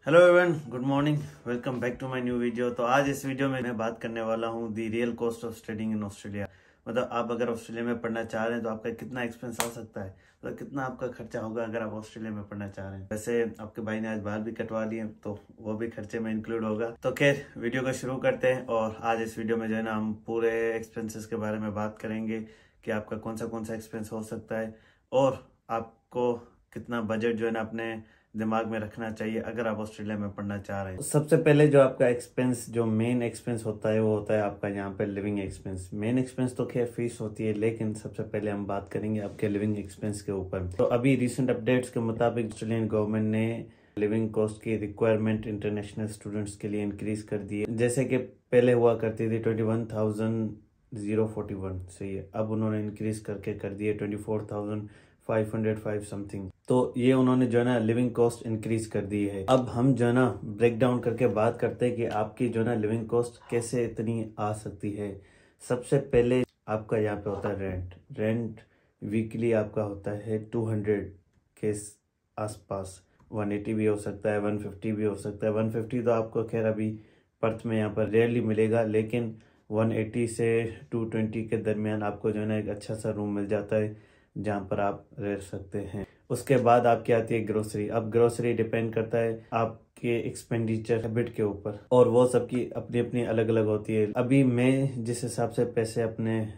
Hello everyone, good morning. Welcome back to my new video. तो आज इस video में मैं बात करने वाला हूँ the real cost of studying in Australia. मतलब आप अगर ऑस्ट्रेलिया में पढ़ना चाह रहे हैं तो आपका कितना एक्सपेंस आ सकता है, मतलब कितना आपका खर्चा होगा अगर आप ऑस्ट्रेलिया में पढ़ना चाह रहे हैं। वैसे आपके भाई ने आज बाल भी कटवा लिए तो वो भी खर्चे में इंक्लूड होगा। तो खैर वीडियो को शुरू करते हैं और आज इस वीडियो में जो है ना हम पूरे एक्सपेंसेस के बारे में बात करेंगे कि आपका कौन सा एक्सपेंस हो सकता है और आपको कितना बजट जो है ना अपने दिमाग में रखना चाहिए अगर आप ऑस्ट्रेलिया में पढ़ना चाह रहे हैं। सबसे पहले जो आपका एक्सपेंस, जो मेन एक्सपेंस होता है वो होता है आपका यहाँ पे लिविंग एक्सपेंस। मेन एक्सपेंस तो खैर फीस होती है, लेकिन सबसे पहले हम बात करेंगे आपके लिविंग एक्सपेंस के ऊपर। तो अभी रिसेंट अपडेट्स के मुताबिक ऑस्ट्रेलियन गवर्नमेंट ने लिविंग कॉस्ट की रिक्वायरमेंट इंटरनेशनल स्टूडेंट्स के लिए इंक्रीज कर दी है। जैसे कि पहले हुआ करती थी 21,041 सही है, अब उन्होंने इंक्रीज करके कर दिए 24,505 समथिंग। तो ये उन्होंने जो है ना लिविंग कॉस्ट इंक्रीज कर दी है। अब हम जो है ना ब्रेक डाउन करके बात करते हैं कि आपकी जो है ना लिविंग कॉस्ट कैसे इतनी आ सकती है। सबसे पहले आपका यहाँ पे होता है रेंट वीकली आपका होता है 200 के आसपास, 180 भी हो सकता है, 150 भी हो सकता है। 150 तो आपको खैर अभी पर्थ में यहाँ पर रेयरली मिलेगा, लेकिन 180 से 220 के दरमियान आपको जो है ना एक अच्छा सा रूम मिल जाता है जहाँ पर आप रह सकते हैं। उसके बाद आपकी आती है ग्रोसरी। अब ग्रोसरी डिपेंड करता है आपके एक्सपेंडिचर हैबिट के ऊपर और वो सबकी अपनी अपनी अलग अलग होती है। अभी मैं जिस हिसाब से पैसे अपने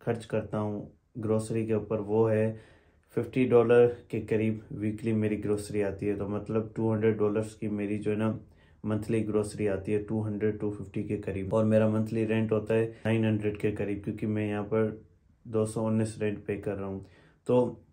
खर्च करता हूँ ग्रोसरी के ऊपर वो है $50 के करीब वीकली मेरी ग्रोसरी आती है। तो मतलब $200 की मेरी जो है ना मंथली ग्रोसरी आती है, 250 के करीब। और मेरा मंथली रेंट होता है 900 के करीब, क्योंकि मैं यहाँ पर 219 रेंट पे कर रहा हूँ। तो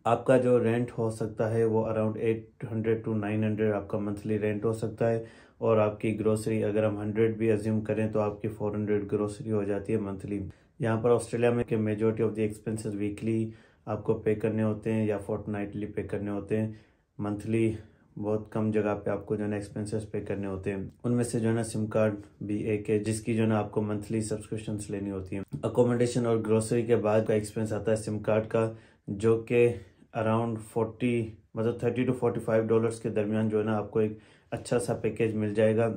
आपका जो रेंट हो सकता है वो अराउंड 800 to 900 आपका मंथली रेंट हो सकता है। और आपकी ग्रोसरी अगर हम 100 भी अज्यूम करें तो आपकी 400 ग्रोसरी हो जाती है मंथली। यहाँ पर ऑस्ट्रेलिया में के majority of the expenses weekly आपको पे करने होते हैं या फोर्टनाइटली पे करने होते हैं। मंथली बहुत कम जगह पे आपको जो है ना एक्सपेंसेस पे करने होते हैं। उनमें से जो है ना सिम कार्ड भी एक है जिसकी जो है ना आपको मंथली सब्सक्रिप्शंस लेनी होती हैं। अकोमोडेशन और ग्रोसरी के बाद का एक्सपेंस आता है सिम कार्ड का, जो कि अराउंड 40 मतलब $30 to $45 के दरमियान जो है ना आपको एक अच्छा सा पैकेज मिल जाएगा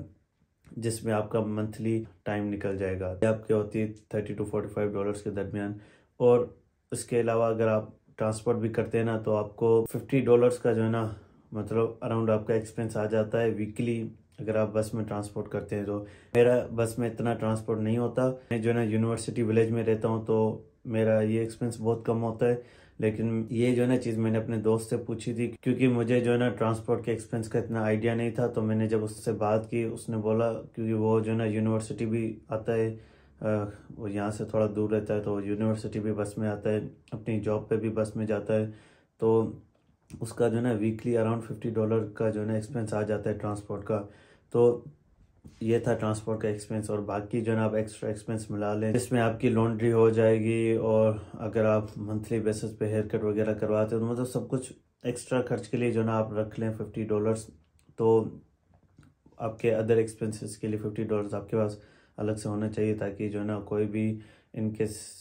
जिसमें आपका मंथली टाइम निकल जाएगा। आपकी होती है $30 to $45 के दरमियान। और इसके अलावा अगर आप ट्रांसपोर्ट भी करते हैं ना तो आपको $50 का जो है ना मतलब अराउंड आपका एक्सपेंस आ जाता है वीकली अगर आप बस में ट्रांसपोर्ट करते हैं। तो मेरा बस में इतना ट्रांसपोर्ट नहीं होता, मैं जो है ना यूनिवर्सिटी विलेज में रहता हूँ तो मेरा ये एक्सपेंस बहुत कम होता है। लेकिन ये जो है ना चीज़ मैंने अपने दोस्त से पूछी थी, क्योंकि मुझे जो है ना ट्रांसपोर्ट के एक्सपेंस का इतना आइडिया नहीं था। तो मैंने जब उससे बात की, उसने बोला क्योंकि वो जो है ना यूनिवर्सिटी भी आता है, वो यहाँ से थोड़ा दूर रहता है तो यूनिवर्सिटी भी बस में आता है, अपनी जॉब पे भी बस में जाता है। तो उसका जो है ना वीकली अराउंड $50 का जो है ना एक्सपेंस आ जाता है ट्रांसपोर्ट का। तो ये था ट्रांसपोर्ट का एक्सपेंस। और बाकी जो है ना आप एक्स्ट्रा एक्सपेंस मिला लें, इसमें आपकी लॉन्ड्री हो जाएगी और अगर आप मंथली बेसिस पे हेयर कट वगैरह करवाते हो तो मतलब सब कुछ एक्स्ट्रा खर्च के लिए जो है ना आप रख लें $50। तो आपके अदर एक्सपेंसेस के लिए $50 आपके पास अलग से होना चाहिए, ताकि जो है ना कोई भी इनकेस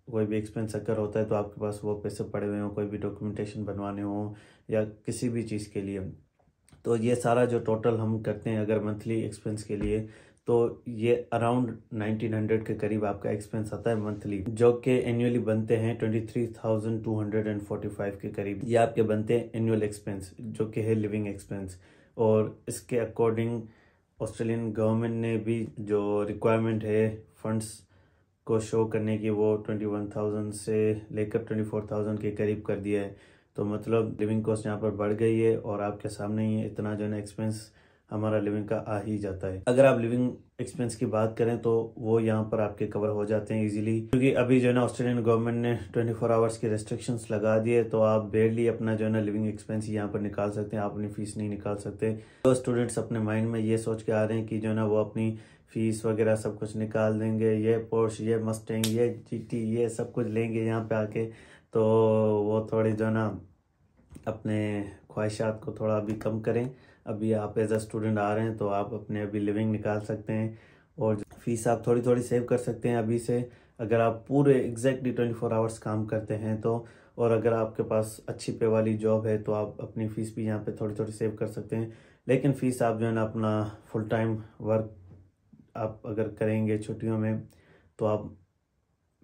कोई भी एक्सपेंस अगर होता है तो आपके पास वो पैसे पड़े हुए हों, कोई भी डॉक्यूमेंटेशन बनवाने हो या किसी भी चीज़ के लिए। तो ये सारा जो टोटल हम करते हैं अगर मंथली एक्सपेंस के लिए, तो ये अराउंड 1900 के करीब आपका एक्सपेंस आता है मंथली, जो कि एनुअली बनते हैं 23,245 के करीब। ये आपके बनते हैं एनुअल एक्सपेंस, जो कि है लिविंग एक्सपेंस। और इसके अकॉर्डिंग ऑस्ट्रेलियन गवर्नमेंट ने भी जो रिक्वायरमेंट है फंड्स को शो करने की, वो 21,000 से लेकर 24,000 के करीब कर दिया है। तो मतलब लिविंग कॉस्ट यहाँ पर बढ़ गई है और आपके सामने ही इतना जो है ना एक्सपेंस हमारा लिविंग का आ ही जाता है। अगर आप लिविंग एक्सपेंस की बात करें तो वो यहाँ पर आपके कवर हो जाते हैं इजीली, क्योंकि अभी जो है ना ऑस्ट्रेलियन गवर्नमेंट ने 24 आवर्स की रेस्ट्रिक्शंस लगा दिए। तो आप बेरली अपना जो है ना लिविंग एक्सपेंस यहाँ पर निकाल सकते हैं, आप अपनी फीस नहीं निकाल सकते। तो स्टूडेंट्स अपने माइंड में ये सोच के आ रहे हैं कि जो है ना वो अपनी फीस वगैरह सब कुछ निकाल देंगे, ये पोर्श, ये मस्टैंग, ये जीटी, ये सब कुछ लेंगे यहाँ पे आके। तो वो थोड़ी जो है ना अपने ख्वाहिशात को थोड़ा अभी कम करें। अभी आप एज अ स्टूडेंट आ रहे हैं तो आप अपने अभी लिविंग निकाल सकते हैं और फीस आप थोड़ी थोड़ी सेव कर सकते हैं अभी से, अगर आप पूरे एग्जैक्टली 24 आवर्स काम करते हैं तो। और अगर आपके पास अच्छी पे वाली जॉब है तो आप अपनी फ़ीस भी यहाँ पे थोड़ी थोड़ी सेव कर सकते हैं। लेकिन फ़ीस आप जो है ना अपना फुल टाइम वर्क आप अगर करेंगे छुट्टियों में तो आप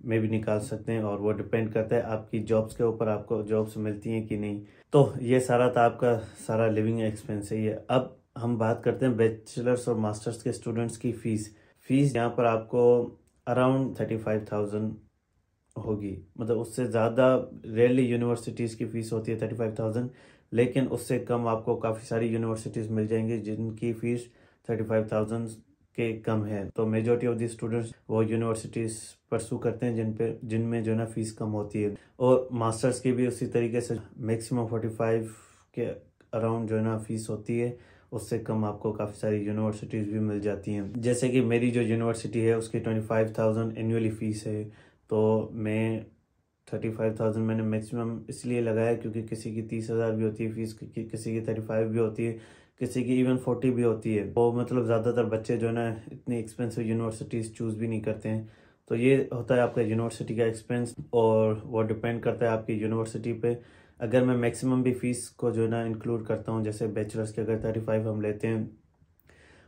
में भी निकाल सकते हैं, और वो डिपेंड करता है आपकी जॉब्स के ऊपर, आपको जॉब्स मिलती हैं कि नहीं। तो ये सारा था आपका सारा लिविंग एक्सपेंस है ये। अब हम बात करते हैं बैचलर्स और मास्टर्स के स्टूडेंट्स की फ़ीस यहाँ पर आपको अराउंड 35,000 होगी। मतलब उससे ज़्यादा रेयरली यूनिवर्सिटीज़ की फ़ीस होती है 35,000, लेकिन उससे कम आपको काफ़ी सारी यूनिवर्सिटीज़ मिल जाएंगी जिनकी फ़ीस 35,000 के कम है। तो मेजॉरिटी ऑफ द स्टूडेंट्स वो यूनिवर्सिटीज़ परसू करते हैं जिनमें जो है ना फ़ीस कम होती है। और मास्टर्स की भी उसी तरीके से मैक्सिमम 45 के अराउंड जो है ना फ़ीस होती है, उससे कम आपको काफ़ी सारी यूनिवर्सिटीज़ भी मिल जाती हैं। जैसे कि मेरी जो यूनिवर्सिटी है उसकी 25,000 एनुअली फ़ीस है, तो मैं 35,000 मैंने मैक्सिमम इसलिए लगाया क्योंकि किसी की 30,000 भी होती है फ़ीस, किसी की 35 भी होती है, किसी की इवन 40 भी होती है। तो मतलब ज़्यादातर बच्चे जो है ना इतनी एक्सपेंसिव यूनिवर्सिटीज़ चूज़ भी नहीं करते हैं। तो ये होता है आपका यूनिवर्सिटी का एक्सपेंस, और वो डिपेंड करता है आपकी यूनिवर्सिटी पे। अगर मैं मैक्सिमम भी फ़ीस को जो है ना इंक्लूड करता हूँ, जैसे बैचलर्स के अगर 35 हम लेते हैं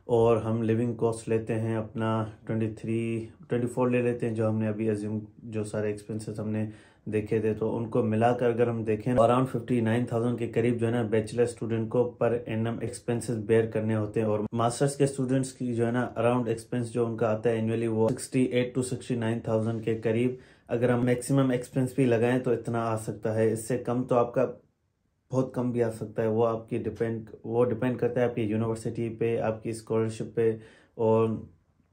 और हम लिविंग कॉस्ट लेते हैं अपना 24 ले लेते हैं, जो हमने अभी एज्यूम जो सारे एक्सपेंसेस हमने देखे थे, तो उनको मिलाकर अगर हम देखें अराउंड 59,000 के करीब जो है ना बैचलर स्टूडेंट को पर एनम एक्सपेंसेस बेयर करने होते हैं। और मास्टर्स के स्टूडेंट्स की जो है ना अराउंड एक्सपेंस जो उनका आता है एनुअली वो 68 to 69,000 के करीब। अगर हम मैक्सिमम एक्सपेंस भी लगाएं तो इतना आ सकता है, इससे कम तो आपका बहुत कम भी आ सकता है। वो डिपेंड करता है आपकी यूनिवर्सिटी पे, आपकी स्कॉलरशिप पे, और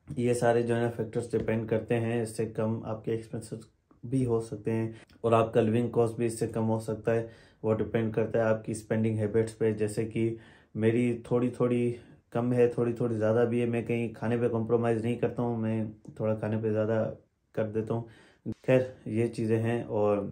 ये सारे जो है ना फैक्टर्स डिपेंड करते हैं। इससे कम आपके एक्सपेंसेस भी हो सकते हैं और आपका लिविंग कॉस्ट भी इससे कम हो सकता है। वो डिपेंड करता है आपकी स्पेंडिंग हैबिट्स पे। जैसे कि मेरी थोड़ी थोड़ी कम है, थोड़ी थोड़ी ज़्यादा भी है। मैं कहीं खाने पे कॉम्प्रोमाइज़ नहीं करता हूँ, मैं थोड़ा खाने पे ज़्यादा कर देता हूँ। खैर ये चीज़ें हैं, और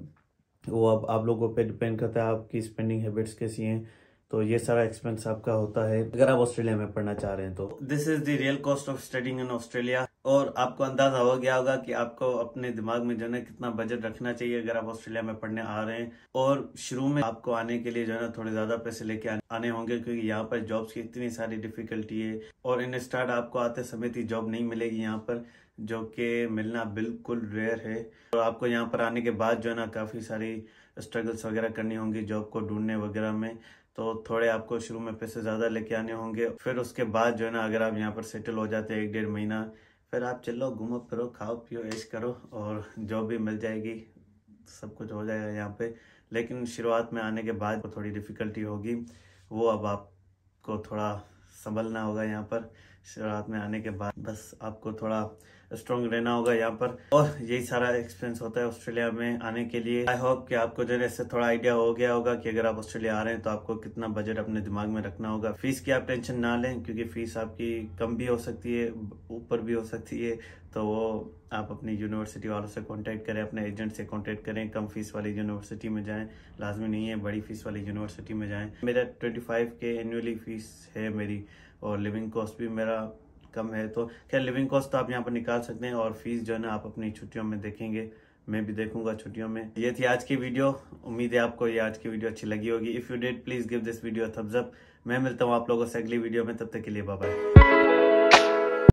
वो अब आप लोगों पे डिपेंड करता है आपकी स्पेंडिंग हैबिट्स कैसी हैं। तो ये सारा एक्सपेंस आपका होता है अगर आप ऑस्ट्रेलिया में पढ़ना चाह रहे हैं तो। This is the real cost of studying in Australia. और आपको अंदाजा हो गया होगा कि आपको अपने दिमाग में जो है ना कितना बजट रखना चाहिए अगर आप ऑस्ट्रेलिया में पढ़ने आ रहे हैं। और शुरू में आपको आने के लिए जो है ना थोड़े ज्यादा पैसे लेके आने होंगे, क्योंकि यहाँ पर जॉब्स की इतनी सारी डिफिकल्टी है, और इन स्टार्ट आपको आते समय ही जॉब नहीं मिलेगी यहाँ पर, जो कि मिलना बिल्कुल रेयर है। और आपको यहाँ पर आने के बाद जो है ना काफी सारी स्ट्रगल्स वगैरह करनी होंगी जॉब को ढूंढने वगैरह में। तो थोड़े आपको शुरू में पैसे ज़्यादा लेके आने होंगे। फिर उसके बाद जो है ना अगर आप यहाँ पर सेटल हो जाते हैं 1-1.5 महीना, फिर आप चलो घूमो फिरो खाओ पियो ऐश करो, और जॉब भी मिल जाएगी, सब कुछ हो जाएगा यहाँ पे। लेकिन शुरुआत में आने के बाद थोड़ी डिफ़िकल्टी होगी, वो अब आपको थोड़ा संभलना होगा यहाँ पर। शुरुआत में आने के बाद बस आपको थोड़ा स्ट्रॉन्ग रहना होगा यहाँ पर। और यही सारा एक्सपीरियंस होता है ऑस्ट्रेलिया में आने के लिए। आई होप कि आपको जो है इससे थोड़ा आइडिया हो गया होगा कि अगर आप ऑस्ट्रेलिया आ रहे हैं तो आपको कितना बजट अपने दिमाग में रखना होगा। फीस की आप टेंशन ना लें, क्योंकि फीस आपकी कम भी हो सकती है, ऊपर भी हो सकती है। तो वो आप अपनी यूनिवर्सिटी वालों से कांटेक्ट करें, अपने एजेंट से कांटेक्ट करें, कम फीस वाली यूनिवर्सिटी में जाएं। लाजमी नहीं है बड़ी फीस वाली यूनिवर्सिटी में जाएं। मेरा 25 के एनुअली फीस है मेरी, और लिविंग कॉस्ट भी मेरा कम है। तो क्या लिविंग कॉस्ट तो आप यहाँ पर निकाल सकते हैं, और फीस जो है ना आप अपनी छुट्टियों में देखेंगे, मैं भी देखूंगा छुट्टियों में। ये थी आज की वीडियो। उम्मीद है आपको ये आज की वीडियो अच्छी लगी होगी। If you did please give this video Thums up. मैं मिलता हूँ आप लोगों से अगली वीडियो में, तब तक के लिए बाय बाय।